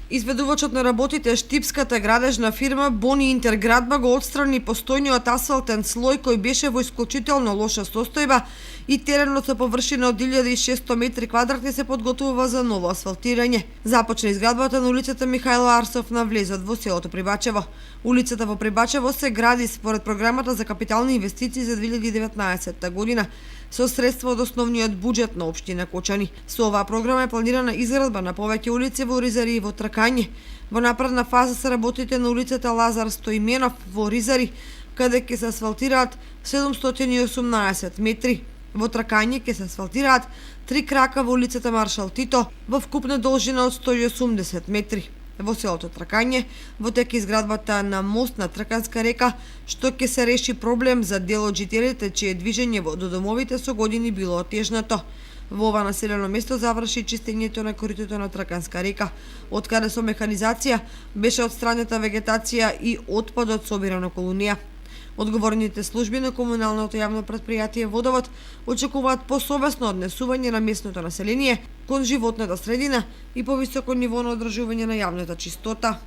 Изведувачот на работите штипската градежна фирма Бони Интерградба го отстрани постојниот асфалтен слој кој беше во исклучително лоша состојба и теренот со површина од 1600 метри квадратни се подготвува за ново асфалтирање. Започна изградбата на улицата Михајло Арсов на влезот во селото Прибачево. Улицата во Прибачево се гради според програмата за капитални инвестиции за 2019 година со средства од основниот буџет на општина Кочани. Со оваа програма е планирана изградба на повеќе улици во Ризари и во Тракање. Во напредна фаза се работите на улицата Лазар Стоименов во Ризари, каде ќе се асфалтираат 718 метри. Во Тракање ќе се асфалтираат 3 крака во улицата Маршал Тито во вкупна должина од 180 метри. Во селото Тракање во тек изградбата на мост на Траканска река, што ќе се реши проблем за дел од жителите чие движење до домовите со години било отежнато. Во ова населено место заврши чистењето на коритото на Траканска река, од каде со механизација беше отстранета вегетација и отпадот собиран околу неа. Одговорните служби на комуналното јавно претпријатие Водовод очекуваат посовесно однесување на местното население кон животната средина и повисоко ниво на одржување на јавната чистота.